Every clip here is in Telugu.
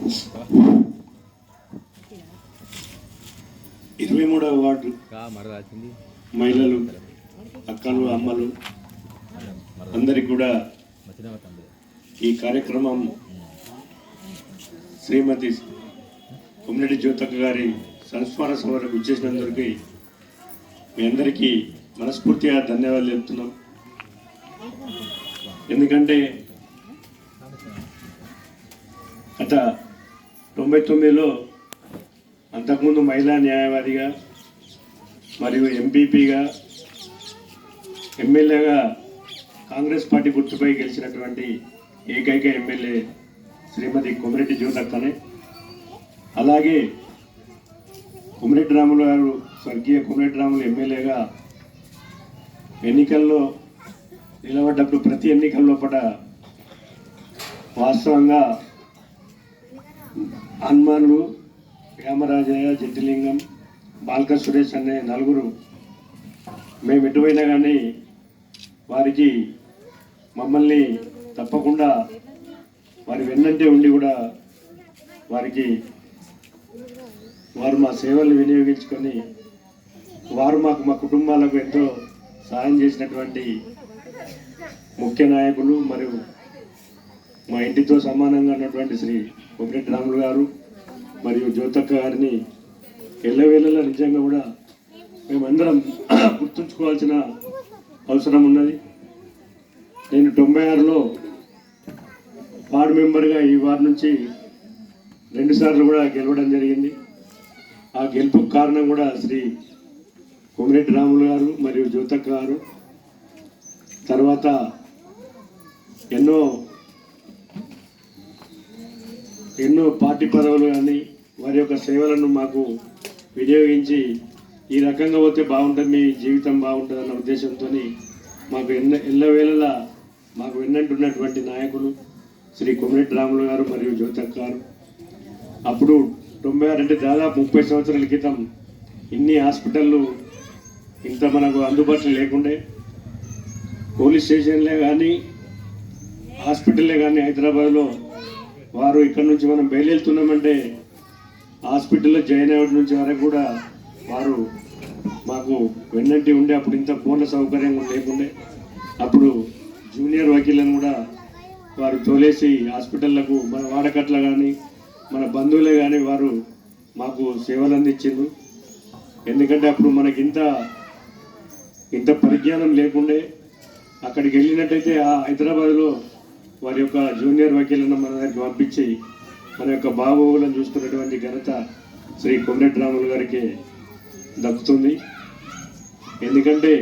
23వ వార్డు మహిళలు, అక్కలు, అమ్మలు అందరికి కూడా ఈ కార్యక్రమం శ్రీమతి కొమ్మిరెడ్డి జ్యోతక్క గారి సంస్మరణ సభకు ఇచ్చేసినందుకు మీ అందరికీ మనస్ఫూర్తిగా ధన్యవాదాలు చెప్తున్నాం. ఎందుకంటే గత 99లో అంతకుముందు మహిళా న్యాయవాదిగా మరియు ఎంపీపీగా ఎమ్మెల్యేగా కాంగ్రెస్ పార్టీ గుర్తుపై గెలిచినటువంటి ఏకైక ఎమ్మెల్యే శ్రీమతి కొమ్మిరెడ్డి జ్యోతక్కనే. అలాగే కొమ్మిరెడ్డి రాములు గారు, స్వర్గీయ కొమ్మిరెడ్డి రాములు ఎమ్మెల్యేగా ఎన్నికల్లో నిలబడ్డప్పుడు ప్రతి ఎన్నికల్లో పట వాస్తవంగా హనుమానులు, రామరాజయ్య, జడ్జిలింగం, బాల్క సురేష్ అనే నలుగురు మేము ఎటువైనా కానీ వారికి మమ్మల్ని తప్పకుండా వారి వెన్నంటే ఉండి కూడా వారు మా సేవలు వినియోగించుకొని వారు మా కుటుంబాలకు ఎంతో సహాయం చేసినటువంటి ముఖ్య నాయకులు మరియు మా ఇంటితో సమానంగా ఉన్నటువంటి శ్రీ కొమ్మిరెడ్డి రాములు గారు మరియు జ్యోతక్క గారిని ఎల్లవేళలా నిజంగా కూడా మేమందరం గుర్తుంచుకోవాల్సిన అవసరం ఉన్నది. నేను 96లో వార్డు మెంబర్గా ఈ వార్డు నుంచి 2 సార్లు కూడా గెలవడం జరిగింది. ఆ గెలుపుకు కారణం కూడా శ్రీ కొమ్మిరెడ్డి రాములు గారు మరియు జ్యోతక్క గారు. తర్వాత ఎన్నో పార్టీ పదవులు కానీ వారి యొక్క సేవలను మాకు వినియోగించి ఈ రకంగా పోతే బాగుంటుంది, మీ జీవితం బాగుంటుంది అన్న ఉద్దేశంతో మాకు ఎల్లవేళలా మాకు వెన్నంటున్నటువంటి నాయకులు శ్రీ కొమ్మిరెడ్డి రాములు గారు మరియు జ్యోతక్క గారు. అప్పుడు 96 అంటే దాదాపు 30 సంవత్సరాల క్రితం ఇన్ని హాస్పిటళ్ళు ఇంత మనకు అందుబాటులో లేకుండే. పోలీస్ స్టేషన్లే కానీ హాస్పిటల్లే కానీ హైదరాబాద్లో వారు ఇక్కడ నుంచి మనం బయలుదేరుతున్నామంటే హాస్పిటల్లో జాయిన్ అవ్వడం నుంచి వరకు కూడా వారు మాకు వెన్నంటి ఉండే. అప్పుడు ఇంత ఫోన్ల సౌకర్యం లేకుండే. అప్పుడు జూనియర్ వకీలను కూడా వారు తోలేసి హాస్పిటళ్లకు మన వాడకట్ల కానీ మన బంధువులే కానీ వారు మాకు సేవలు అందించారు. ఎందుకంటే అప్పుడు మనకి ఇంత పరిజ్ఞానం లేకుండే. అక్కడికి వెళ్ళినట్టయితే ఆ హైదరాబాద్లో వారి యొక్క జూనియర్ వకీలను మన దగ్గరికి పంపించి మన యొక్క బాగోగులను చూసుకున్నటువంటి ఘనత శ్రీ కొమ్మిరెడ్డి రాములు గారికి దక్కుతుంది. ఎందుకంటే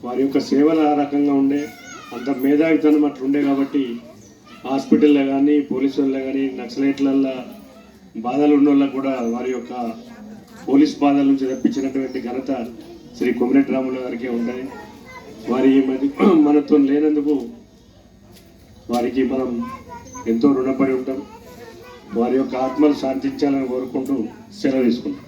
వారి యొక్క సేవలు ఆ రకంగా ఉండే, అంత మేధావితనం అట్లా ఉండే. కాబట్టి హాస్పిటల్లో కానీ పోలీసుల్లో కానీ నక్సలైట్లల్లో బాధలు ఉన్న వాళ్ళకు కూడా వారి యొక్క పోలీస్ బాధల నుంచి తప్పించినటువంటి ఘనత శ్రీ కొమ్మిరెడ్డి రాములు గారికి ఉంటుంది. వారి మనతో లేనందుకు వారికి మనం ఎంతో రుణపడి ఉంటాం. వారి యొక్క ఆత్మలు శాంతించాలని కోరుకుంటూ సెలవు తీసుకుంటాం.